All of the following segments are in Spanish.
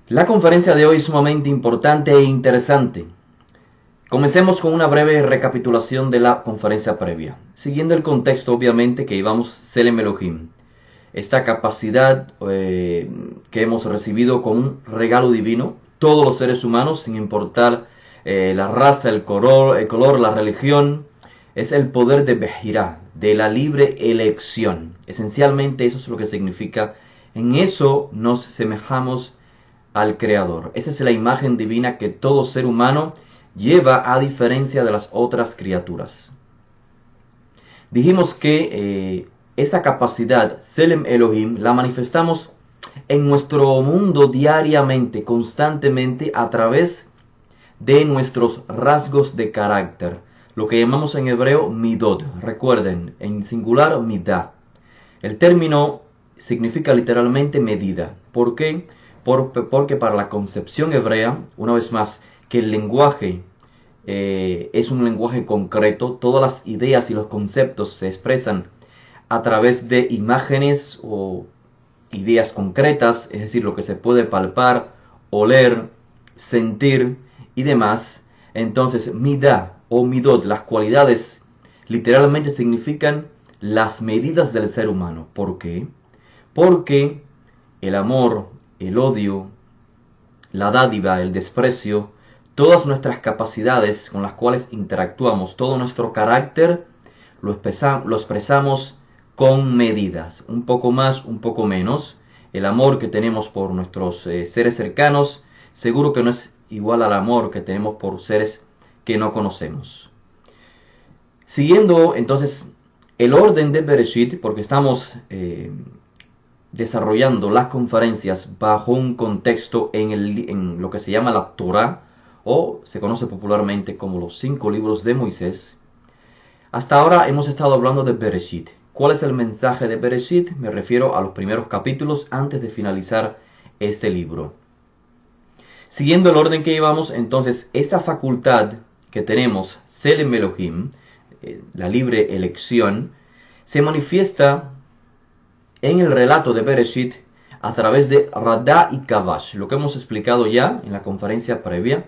La conferencia de hoy es sumamente importante e interesante. Comencemos con una breve recapitulación de la conferencia previa, siguiendo el contexto obviamente que íbamos Tselem Elohim, esta capacidad que hemos recibido como un regalo divino, todos los seres humanos, sin importar la raza, el color, la religión, es el poder de Bejirá, de la libre elección. Esencialmente eso es lo que significa. En eso nos semejamos al Creador. Esa es la imagen divina que todo ser humano lleva a diferencia de las otras criaturas. Dijimos que esta capacidad, Tselem Elohim, la manifestamos en nuestro mundo diariamente, constantemente, a través de nuestros rasgos de carácter, lo que llamamos en hebreo midot. Recuerden, en singular midah. El término significa literalmente medida. ¿Por qué? Porque para la concepción hebrea, una vez más, que el lenguaje es un lenguaje concreto, todas las ideas y los conceptos se expresan a través de imágenes o ideas concretas, es decir, lo que se puede palpar, oler, sentir y demás. Entonces, midah o midot, las cualidades, literalmente significan las medidas del ser humano. ¿Por qué? Porque el amor, el odio, la dádiva, el desprecio, todas nuestras capacidades con las cuales interactuamos, todo nuestro carácter, lo expresamos con medidas, un poco más, un poco menos. El amor que tenemos por nuestros seres cercanos, seguro que no es igual al amor que tenemos por seres que no conocemos. Siguiendo entonces el orden de Bereshit, porque estamos desarrollando las conferencias bajo un contexto en lo que se llama la Torah, o se conoce popularmente como los 5 libros de Moisés. Hasta ahora hemos estado hablando de Bereshit. ¿Cuál es el mensaje de Bereshit? Me refiero a los primeros capítulos antes de finalizar este libro. Siguiendo el orden que llevamos, entonces, esta facultad que tenemos, Tselem Elohim, la libre elección, se manifiesta en el relato de Bereshit a través de Radá y Kavash, lo que hemos explicado ya en la conferencia previa,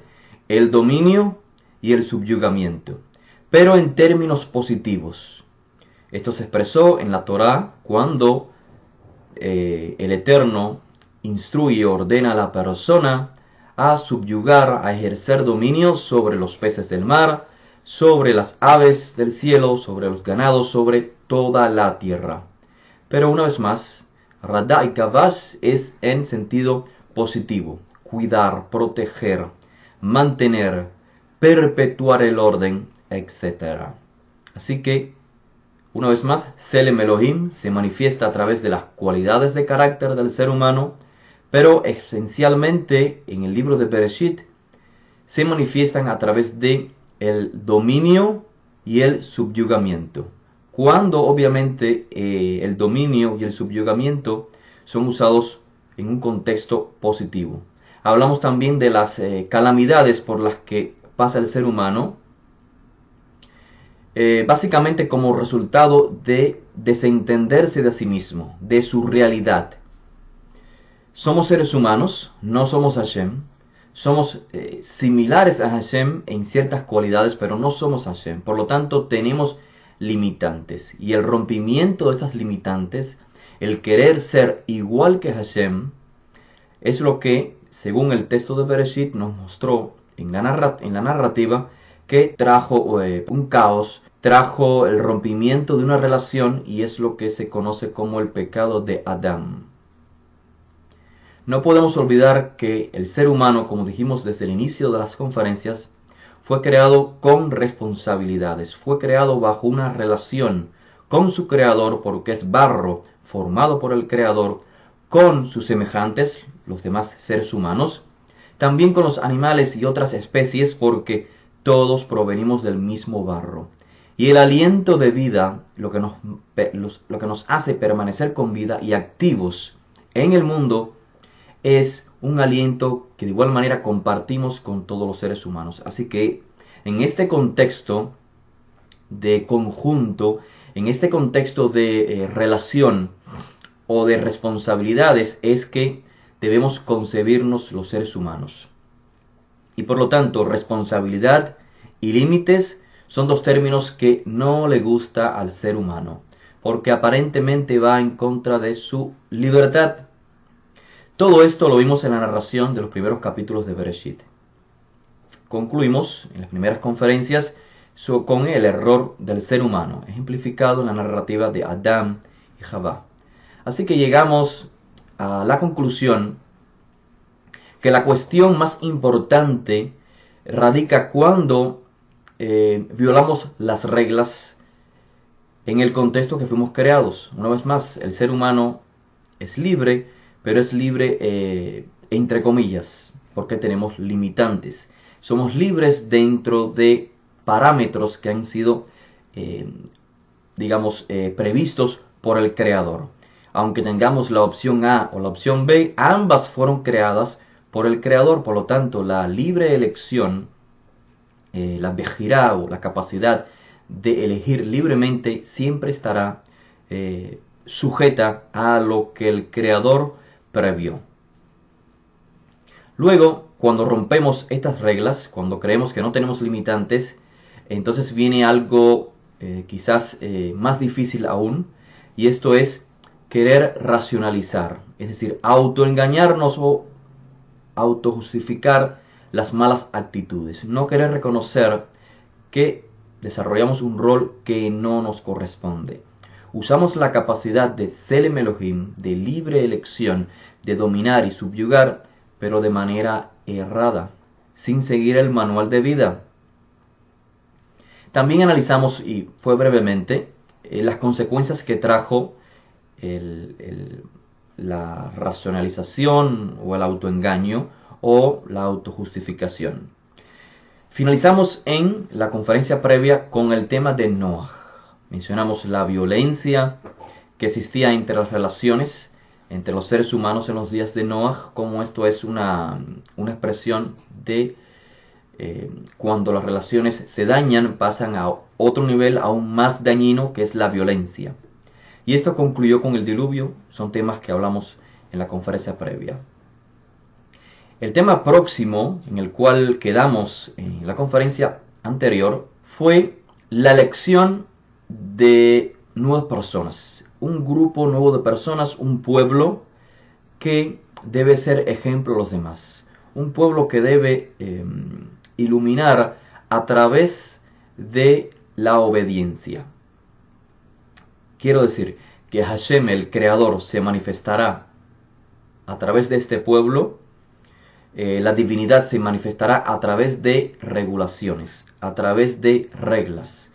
el dominio y el subyugamiento, pero en términos positivos. Esto se expresó en la Torá cuando el Eterno instruye y ordena a la persona a subyugar, a ejercer dominio sobre los peces del mar, sobre las aves del cielo, sobre los ganados, sobre toda la tierra. Pero una vez más, Radá y Kavash es en sentido positivo, cuidar, proteger, mantener, perpetuar el orden, etc. Así que, una vez más, Tselem Elohim se manifiesta a través de las cualidades de carácter del ser humano, pero esencialmente en el libro de Bereshit se manifiestan a través de el dominio y el subyugamiento. Cuando obviamente el dominio y el subyugamiento son usados en un contexto positivo. Hablamos también de las calamidades por las que pasa el ser humano, básicamente como resultado de desentenderse de sí mismo, de su realidad. Somos seres humanos, no somos Hashem. Somos similares a Hashem en ciertas cualidades, pero no somos Hashem. Por lo tanto, tenemos limitantes. Y el rompimiento de estas limitantes, el querer ser igual que Hashem, es lo que, según el texto de Bereshit, nos mostró en la narrativa que trajo un caos, trajo el rompimiento de una relación, y es lo que se conoce como el pecado de Adán. No podemos olvidar que el ser humano, como dijimos desde el inicio de las conferencias, fue creado con responsabilidades, fue creado bajo una relación con su creador, porque es barro formado por el creador, con sus semejantes, los demás seres humanos, también con los animales y otras especies, porque todos provenimos del mismo barro. Y el aliento de vida, lo que nos hace permanecer con vida y activos en el mundo, es un aliento que de igual manera compartimos con todos los seres humanos. Así que en este contexto de conjunto, en este contexto de relación o de responsabilidades, es que debemos concebirnos los seres humanos. Y por lo tanto, responsabilidad y límites son dos términos que no le gusta al ser humano, porque aparentemente va en contra de su libertad. Todo esto lo vimos en la narración de los primeros capítulos de Bereshit. Concluimos en las primeras conferencias con el error del ser humano, ejemplificado en la narrativa de Adán y Javá. Así que llegamos a la conclusión que la cuestión más importante radica cuando violamos las reglas en el contexto que fuimos creados. Una vez más, el ser humano es libre, pero es libre entre comillas, porque tenemos limitantes. Somos libres dentro de parámetros que han sido, previstos por el Creador. Aunque tengamos la opción A o la opción B, ambas fueron creadas por el Creador. Por lo tanto, la libre elección, la bejirá o la capacidad de elegir libremente siempre estará sujeta a lo que el Creador previó. Luego, cuando rompemos estas reglas, cuando creemos que no tenemos limitantes, entonces viene algo quizás más difícil aún, y esto es querer racionalizar, es decir, autoengañarnos o autojustificar las malas actitudes, no querer reconocer que desarrollamos un rol que no nos corresponde. Usamos la capacidad de Tselem Elohim, de libre elección, de dominar y subyugar, pero de manera errada, sin seguir el manual de vida. También analizamos, y fue brevemente, las consecuencias que trajo la racionalización o el autoengaño o la autojustificación. Finalizamos en la conferencia previa con el tema de Noah. Mencionamos la violencia que existía entre las relaciones entre los seres humanos en los días de Noah, como esto es una expresión de cuando las relaciones se dañan, pasan a otro nivel aún más dañino, que es la violencia. Y esto concluyó con el diluvio. Son temas que hablamos en la conferencia previa. El tema próximo en el cual quedamos en la conferencia anterior fue la elección de nuevas personas. Un grupo nuevo de personas, un pueblo que debe ser ejemplo a los demás. Un pueblo que debe iluminar a través de la obediencia. Quiero decir que Hashem, el Creador, se manifestará a través de este pueblo. La divinidad se manifestará a través de regulaciones, a través de reglas.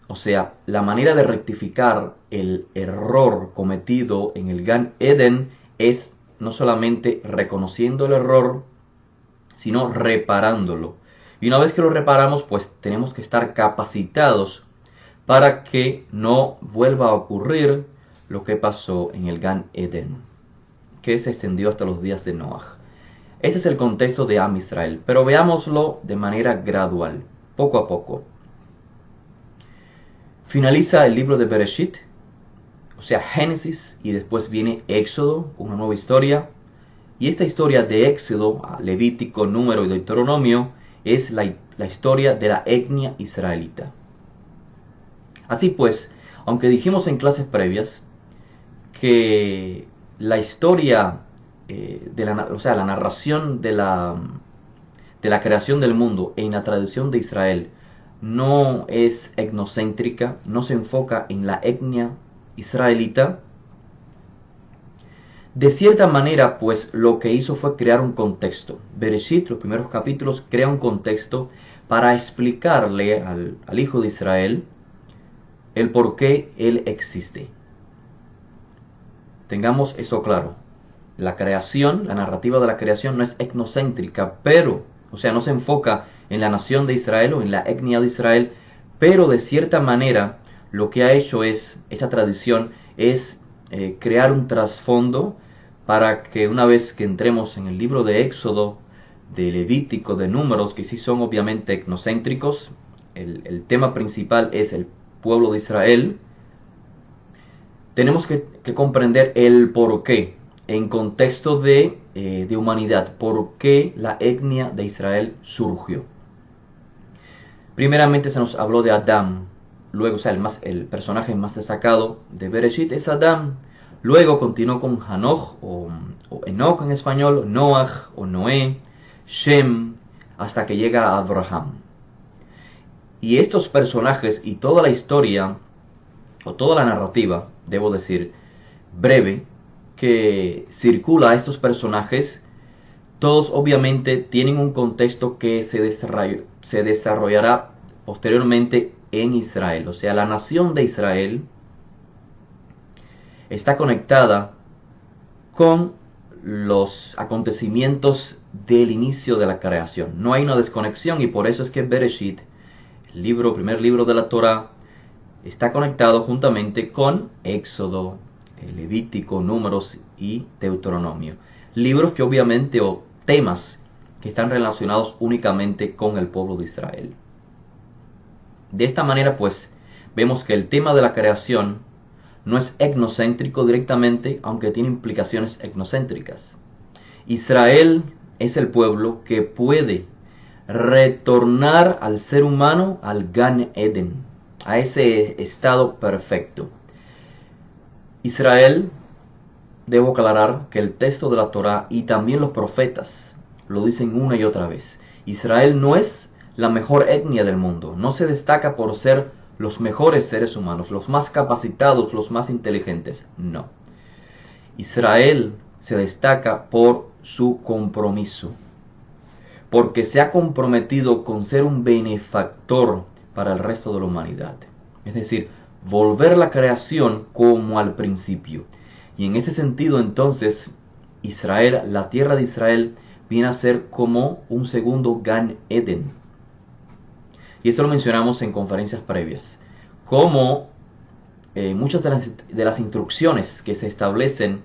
O sea, la manera de rectificar el error cometido en el Gan Eden es no solamente reconociendo el error, sino reparándolo. Y una vez que lo reparamos, pues tenemos que estar capacitados para que no vuelva a ocurrir lo que pasó en el Gan Eden, que se extendió hasta los días de Noah. Ese es el contexto de Am Israel, pero veámoslo de manera gradual, poco a poco. Finaliza el libro de Bereshit, o sea, Génesis, y después viene Éxodo, una nueva historia. Y esta historia de Éxodo, Levítico, Número y Deuteronomio, es la historia de la etnia israelita. Así pues, aunque dijimos en clases previas que la historia, la narración de la creación del mundo en la tradición de Israel no es etnocéntrica, no se enfoca en la etnia israelita, de cierta manera, pues lo que hizo fue crear un contexto. Bereshit, los primeros capítulos, crea un contexto para explicarle al hijo de Israel el por qué él existe. Tengamos esto claro. La creación, la narrativa de la creación no es etnocéntrica, pero, o sea, no se enfoca en la nación de Israel o en la etnia de Israel, pero de cierta manera lo que ha hecho esta tradición es crear un trasfondo para que una vez que entremos en el libro de Éxodo, de Levítico, de Números, que sí son obviamente etnocéntricos, el tema principal es el pueblo de Israel, tenemos que comprender el porqué. en contexto de humanidad, por qué la etnia de Israel surgió. Primeramente se nos habló de Adán, luego, o sea, el personaje más destacado de Bereshit es Adán. Luego continuó con Hanoch o Enoch en español, Noach o Noé, Shem, hasta que llega a Abraham. Y estos personajes y toda la historia, o toda la narrativa, debo decir, breve, que circula a estos personajes, todos obviamente tienen un contexto que se desarrollará posteriormente en Israel. O sea, la nación de Israel está conectada con los acontecimientos del inicio de la creación. No hay una desconexión, y por eso es que Bereshit, primer libro de la Torá, está conectado juntamente con Éxodo, Levítico, Números y Deuteronomio. Libros que obviamente, o temas que están relacionados únicamente con el pueblo de Israel. De esta manera, pues, vemos que el tema de la creación no es etnocéntrico directamente, aunque tiene implicaciones etnocéntricas. Israel es el pueblo que puede retornar al ser humano al Gan Eden, a ese estado perfecto. Israel, debo aclarar que el texto de la Torá y también los profetas lo dicen una y otra vez. Israel no es la mejor etnia del mundo, no se destaca por ser los mejores seres humanos, los más capacitados, los más inteligentes, no. Israel se destaca por su compromiso, porque se ha comprometido con ser un benefactor para el resto de la humanidad. Es decir, volver la creación como al principio. Y en este sentido, entonces, Israel, la tierra de Israel, viene a ser como un segundo Gan Eden. Y esto lo mencionamos en conferencias previas. Como muchas de las instrucciones que se establecen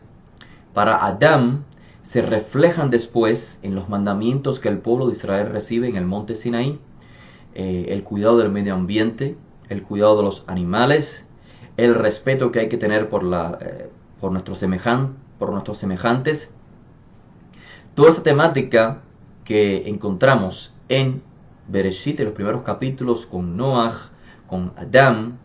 para Adán se reflejan después en los mandamientos que el pueblo de Israel recibe en el monte Sinaí. El cuidado del medio ambiente, el cuidado de los animales, el respeto que hay que tener por nuestros semejantes. Toda esa temática que encontramos en Bereshit, en los primeros capítulos, con Noach, con Adán,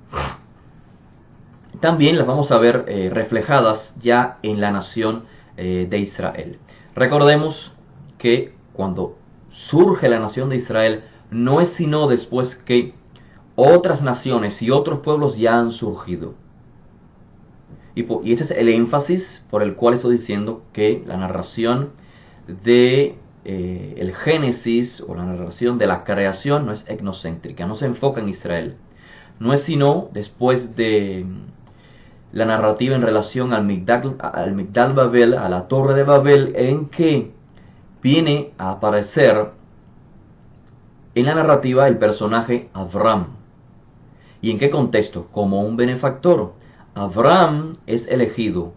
también las vamos a ver reflejadas ya en la nación de Israel. Recordemos que cuando surge la nación de Israel, no es sino después que otras naciones y otros pueblos ya han surgido. Y este es el énfasis por el cual estoy diciendo que la narración de el Génesis, o la narración de la creación, no es etnocéntrica, no se enfoca en Israel. No es sino después de la narrativa en relación al Migdal Babel, a la Torre de Babel, en que viene a aparecer en la narrativa el personaje Abraham. ¿Y en qué contexto? Como un benefactor. Abraham es elegido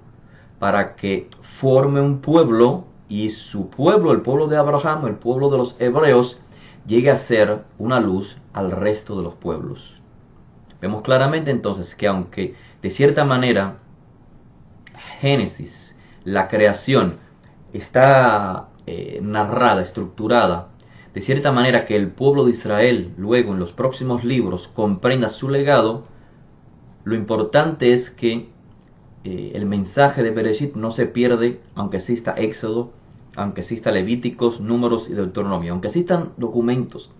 para que forme un pueblo, y su pueblo, el pueblo de Abraham, el pueblo de los hebreos, llegue a ser una luz al resto de los pueblos. Vemos claramente entonces que aunque de cierta manera Génesis, la creación, está narrada, estructurada, de cierta manera que el pueblo de Israel luego en los próximos libros comprenda su legado, lo importante es que el mensaje de Bereshit no se pierde, aunque exista Éxodo, aunque exista Levíticos, Números y Deuteronomio, aunque existan documentos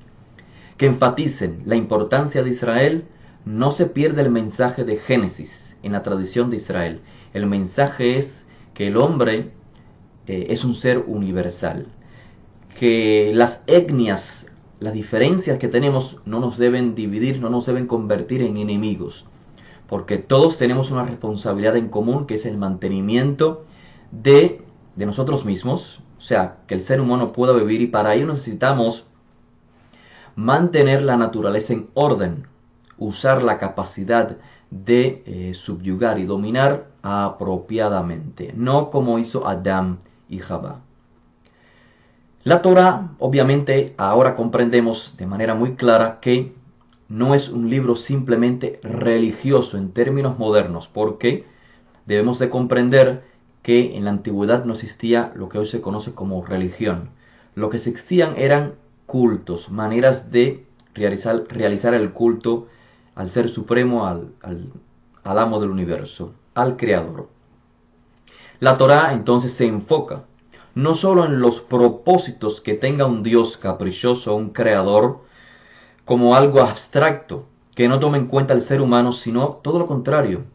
que enfaticen la importancia de Israel, no se pierde el mensaje de Génesis en la tradición de Israel. El mensaje es que el hombre es un ser universal, que las etnias, las diferencias que tenemos no nos deben dividir, no nos deben convertir en enemigos, porque todos tenemos una responsabilidad en común, que es el mantenimiento de nosotros mismos, o sea, que el ser humano pueda vivir, y para ello necesitamos mantener la naturaleza en orden, usar la capacidad de subyugar y dominar apropiadamente, no como hizo Adán y Jabá. La Torá, obviamente, ahora comprendemos de manera muy clara que no es un libro simplemente religioso en términos modernos, porque debemos de comprender que en la antigüedad no existía lo que hoy se conoce como religión. Lo que existían eran cultos, maneras de realizar el culto al Ser Supremo, al amo del universo, al Creador. La Torá entonces se enfoca no solo en los propósitos que tenga un Dios caprichoso, un Creador, como algo abstracto, que no toma en cuenta al ser humano, sino todo lo contrario.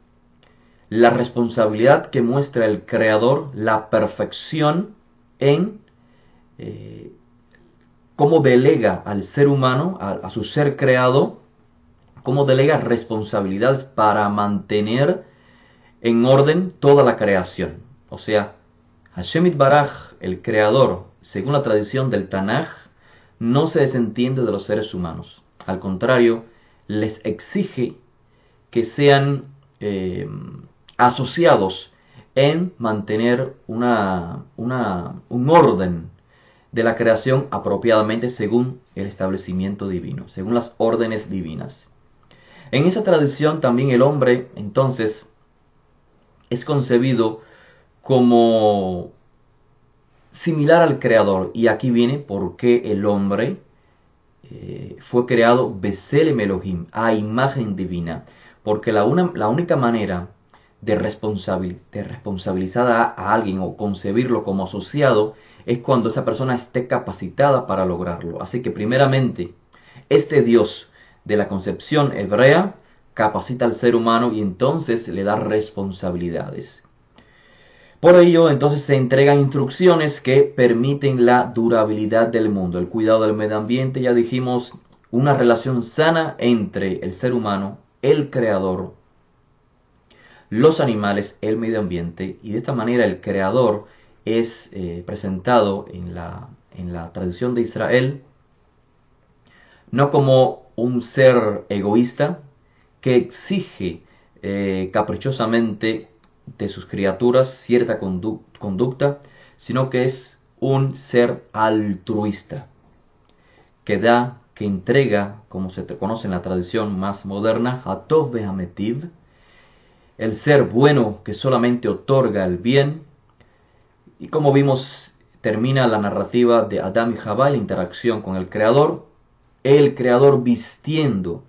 La responsabilidad que muestra el Creador, la perfección en cómo delega al ser humano, a su ser creado, cómo delega responsabilidades para mantener en orden toda la creación. O sea, Hashem Itbaraj, el Creador, según la tradición del Tanaj, no se desentiende de los seres humanos. Al contrario, les exige que sean asociados en mantener un orden de la creación apropiadamente según el establecimiento divino, según las órdenes divinas. En esa tradición también el hombre entonces es concebido como similar al Creador. Y aquí viene por qué el hombre fue creado Beselem Elohim, a imagen divina. Porque la única manera de responsabilizar a alguien o concebirlo como asociado es cuando esa persona esté capacitada para lograrlo. Así que primeramente, este Dios de la concepción hebrea capacita al ser humano y entonces le da responsabilidades. Por ello, entonces se entregan instrucciones que permiten la durabilidad del mundo, el cuidado del medio ambiente, ya dijimos, una relación sana entre el ser humano, el creador, los animales, el medio ambiente, y de esta manera el creador es presentado en la tradición de Israel no como un ser egoísta que exige caprichosamente de sus criaturas cierta conducta, sino que es un ser altruista, que da, que entrega, como se conoce en la tradición más moderna, Hatov Behametiv, el ser bueno que solamente otorga el bien. Y como vimos, termina la narrativa de Adán y Jabá, la interacción con el Creador vistiendo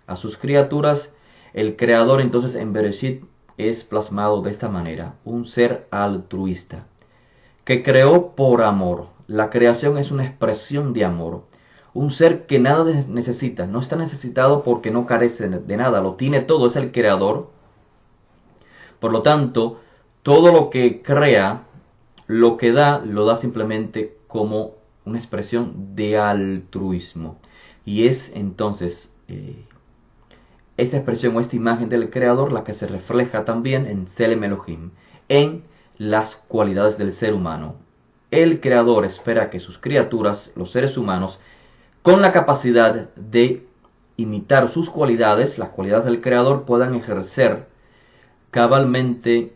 a sus criaturas. El Creador entonces en Bereshit es plasmado de esta manera, un ser altruista, que creó por amor. La creación es una expresión de amor. Un ser que nada necesita, no está necesitado porque no carece de nada, lo tiene todo, es el Creador. Por lo tanto, todo lo que crea, lo que da, lo da simplemente como una expresión de altruismo. Y es entonces esta expresión o esta imagen del Creador la que se refleja también en Selem Elohim, en las cualidades del ser humano. El Creador espera que sus criaturas, los seres humanos, con la capacidad de imitar sus cualidades, las cualidades del Creador, puedan ejercer cabalmente,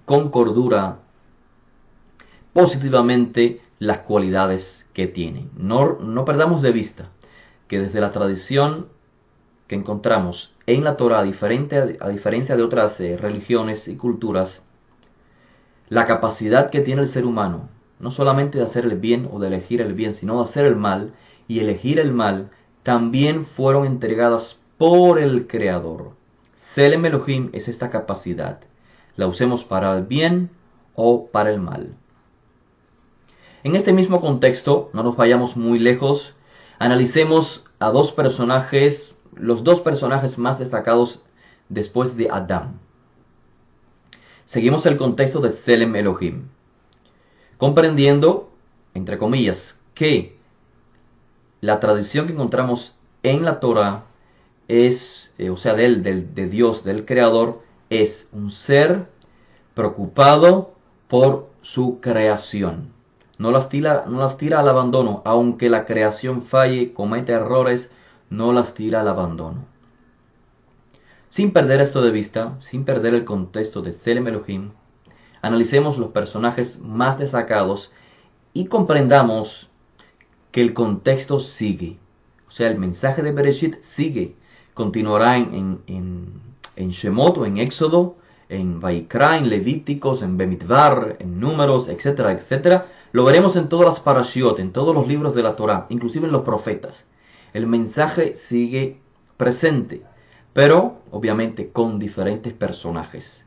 con cordura, positivamente las cualidades que tienen. No perdamos de vista que desde la tradición que encontramos en la Torah, a diferencia de otras religiones y culturas, la capacidad que tiene el ser humano, no solamente de hacer el bien o de elegir el bien, sino de hacer el mal y elegir el mal, también fueron entregadas por el Creador. Selem Elohim es esta capacidad. La usemos para el bien o para el mal. En este mismo contexto, no nos vayamos muy lejos, analicemos a dos personajes, los dos personajes más destacados después de Adán. Seguimos el contexto de Selem Elohim, comprendiendo, entre comillas, que la tradición que encontramos en la Torah es, o sea, de Dios, del Creador, es un ser preocupado por su creación. No las tira al abandono, aunque la creación falle, cometa errores, no las tira al abandono. Sin perder esto de vista, sin perder el contexto de Selem Elohim, analicemos los personajes más destacados y comprendamos que el contexto sigue. O sea, el mensaje de Bereshit sigue. Continuará en Shemot o en Éxodo, en Vaikra, en Levíticos, en Bemidbar, en Números, etcétera, etcétera. Lo veremos en todas las parashiot, en todos los libros de la Torá, inclusive en los profetas. El mensaje sigue presente, pero obviamente con diferentes personajes.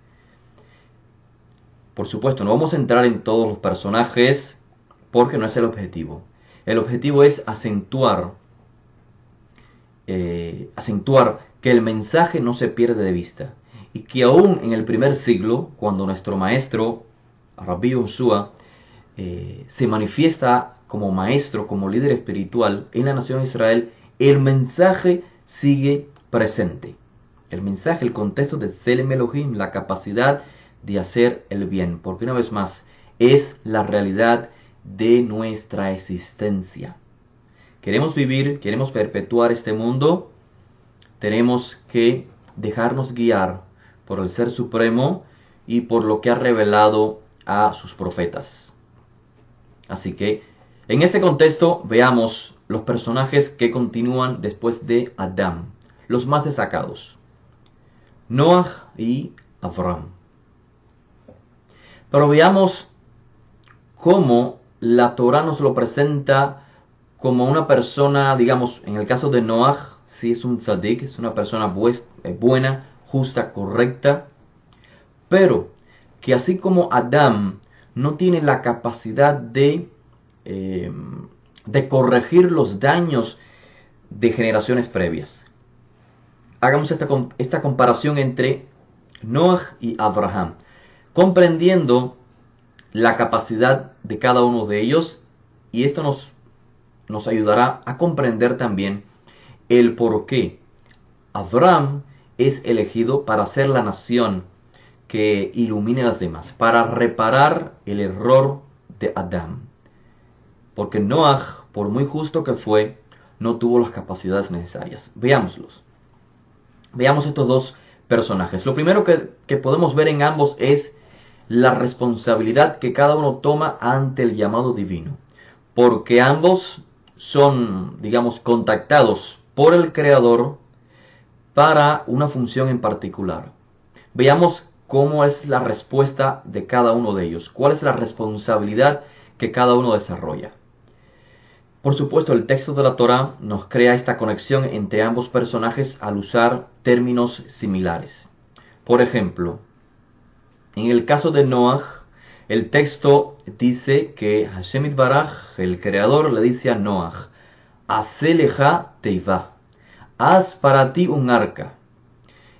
Por supuesto, no vamos a entrar en todos los personajes porque no es el objetivo. El objetivo es acentuar que el mensaje no se pierde de vista y que aún en el primer siglo, cuando nuestro maestro Rabbi Yoshua se manifiesta como maestro, como líder espiritual en la nación de Israel, el mensaje sigue presente. El mensaje, el contexto de Tselem Elohim, la capacidad de hacer el bien, porque una vez más es la realidad de nuestra existencia. Queremos vivir, queremos perpetuar este mundo, tenemos que dejarnos guiar por el Ser Supremo y por lo que ha revelado a sus profetas. Así que en este contexto veamos los personajes que continúan después de Adán, los más destacados: Noah y Abraham. Pero veamos cómo la Torá nos lo presenta como una persona, digamos, en el caso de Noah, sí es un tzadik, es una persona buena, justa, correcta, pero que así como Adán no tiene la capacidad de corregir los daños de generaciones previas. Hagamos esta comparación entre Noah y Abraham, comprendiendo la capacidad de cada uno de ellos, y esto nos ayudará a comprender también el por qué Abraham es elegido para ser la nación que ilumine a las demás, para reparar el error de Adán. Porque Noah, por muy justo que fue, no tuvo las capacidades necesarias. Veámoslos. Veamos estos dos personajes. Lo primero que podemos ver en ambos es la responsabilidad que cada uno toma ante el llamado divino. Porque ambos son, digamos, contactados por el Creador para una función en particular. Veamos cómo es la respuesta de cada uno de ellos. ¿Cuál es la responsabilidad que cada uno desarrolla? Por supuesto, el texto de la Torá nos crea esta conexión entre ambos personajes al usar términos similares. Por ejemplo, en el caso de Noah, el texto dice que Hashem Itbaraj, el Creador, le dice a Noah: Hacé leja teivá, haz para ti un arca.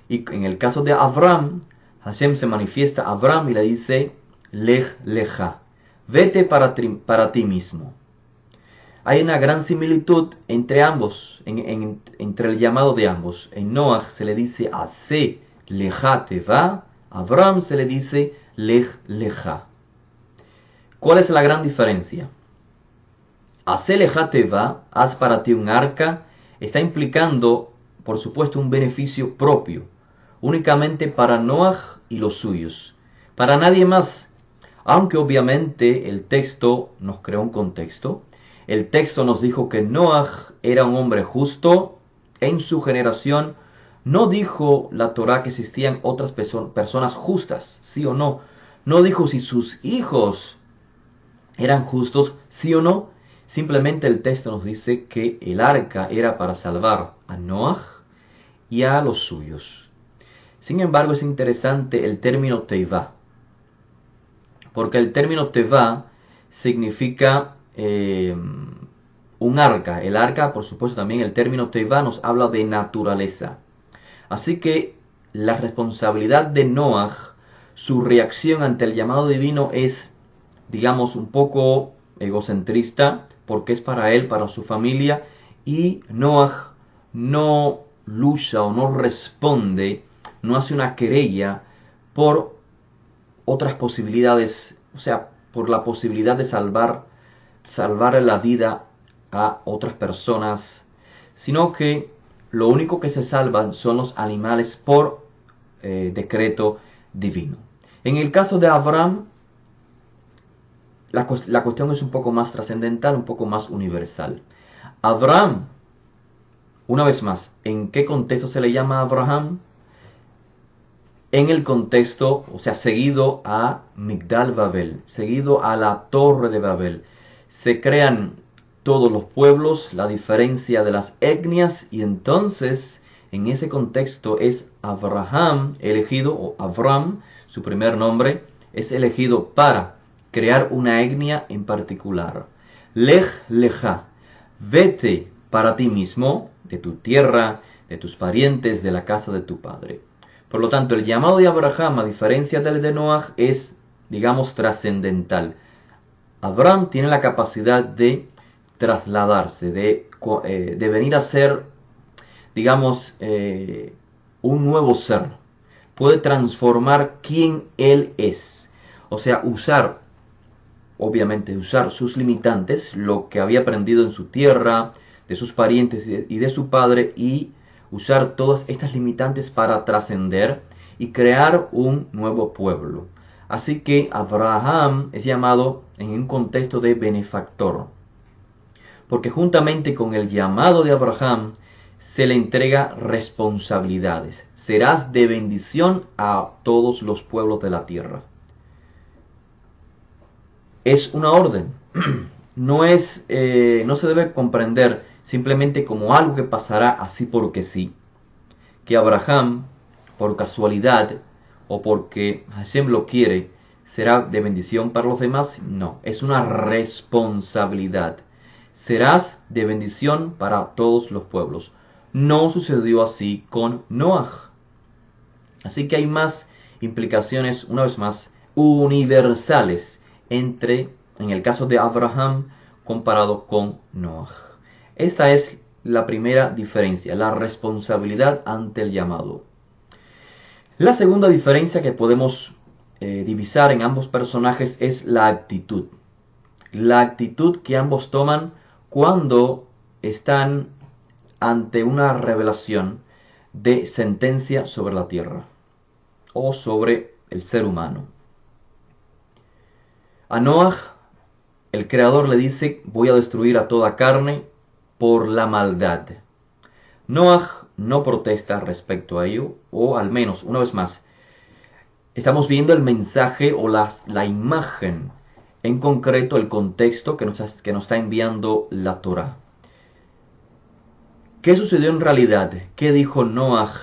Y en el caso de Abraham, Hashem se manifiesta a Abraham y le dice: Lej leja, vete para ti mismo. Hay una gran similitud entre ambos, entre el llamado de ambos. En Noah se le dice Hacé leja teivá, a Abraham se le dice Lej leja. ¿Cuál es la gran diferencia? Hacé leja teivá, haz para ti un arca, está implicando, por supuesto, un beneficio propio, únicamente para Noah y los suyos, para nadie más. Aunque obviamente el texto nos creó un contexto. El texto nos dijo que Noah era un hombre justo en su generación. No dijo la Torá que existían otras personas justas, sí o no. No dijo si sus hijos eran justos, sí o no. Simplemente el texto nos dice que el arca era para salvar a Noah y a los suyos. Sin embargo, es interesante el término teivá, porque el término teivá significa un arca. El arca, por supuesto, también el término teivá nos habla de naturaleza. Así que la responsabilidad de Noah, su reacción ante el llamado divino es, digamos, un poco egocentrista, porque es para él, para su familia, y Noah no lucha o no responde, no hace una querella por otras posibilidades, o sea, por la posibilidad de salvar la vida a otras personas, sino que lo único que se salvan son los animales por decreto divino. En el caso de Abraham, la cuestión es un poco más trascendental, un poco más universal. Abraham, una vez más, ¿en qué contexto se le llama a Abraham? en el contexto, o sea, seguido a Migdal Babel, seguido a la Torre de Babel. Se crean todos los pueblos, la diferencia de las etnias, y entonces en ese contexto es Abraham elegido, o Avram, su primer nombre, es elegido para crear una etnia en particular. Lech lecha, vete para ti mismo, de tu tierra, de tus parientes, de la casa de tu padre. Por lo tanto, el llamado de Abraham, a diferencia del de Noaj, es, digamos, trascendental. Abraham tiene la capacidad de trasladarse, de venir a ser, digamos, un nuevo ser. Puede transformar quién él es. O sea, obviamente usar sus limitantes, lo que había aprendido en su tierra, de sus parientes y de su padre, y usar todas estas limitantes para trascender y crear un nuevo pueblo. Así que Abraham es llamado en un contexto de benefactor, porque juntamente con el llamado de Abraham se le entrega responsabilidades. Serás de bendición a todos los pueblos de la tierra. Es una orden. No se debe comprender simplemente como algo que pasará así porque sí. Que Abraham, por casualidad o porque Hashem lo quiere, será de bendición para los demás. No, es una responsabilidad. Serás de bendición para todos los pueblos. No sucedió así con Noaj. Así que hay más implicaciones, una vez más, universales en el caso de Abraham comparado con Noaj. Esta es la primera diferencia, la responsabilidad ante el llamado. La segunda diferencia que podemos divisar en ambos personajes es la actitud. La actitud que ambos toman cuando están ante una revelación de sentencia sobre la tierra o sobre el ser humano. A Noaj, el Creador le dice: voy a destruir a toda carne por la maldad. Noaj no protesta respecto a ello, o al menos, una vez más, estamos viendo el mensaje o la imagen, en concreto el contexto que nos está enviando la Torá. ¿Qué sucedió en realidad? ¿Qué dijo Noaj?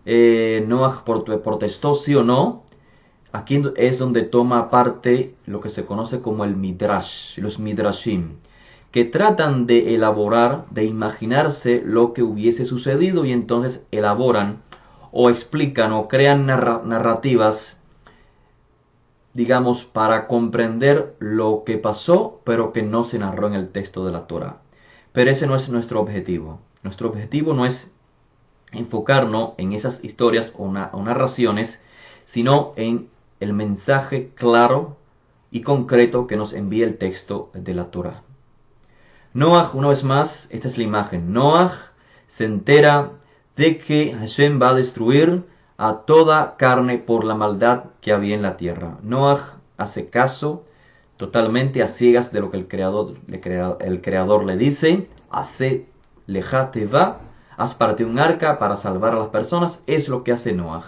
¿Noaj protestó sí o no? Aquí es donde toma parte lo que se conoce como el Midrash, los Midrashim, que tratan de elaborar, de imaginarse lo que hubiese sucedido, y entonces elaboran o explican o crean narrativas, digamos, para comprender lo que pasó, pero que no se narró en el texto de la Torá. Pero ese no es nuestro objetivo. Nuestro objetivo no es enfocarnos en esas historias o narraciones, sino en el mensaje claro y concreto que nos envía el texto de la Torá. Noaj, una vez más, esta es la imagen. Noaj se entera de que Hashem va a destruir a toda carne por la maldad que había en la tierra. Noaj hace caso totalmente a ciegas de lo que el Creador le dice. Hace lejate va, haz para ti un arca para salvar a las personas. Es lo que hace Noaj.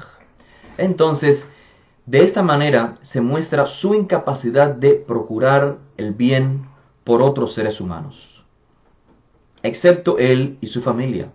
Entonces, de esta manera se muestra su incapacidad de procurar el bien por otros seres humanos, excepto él y su familia.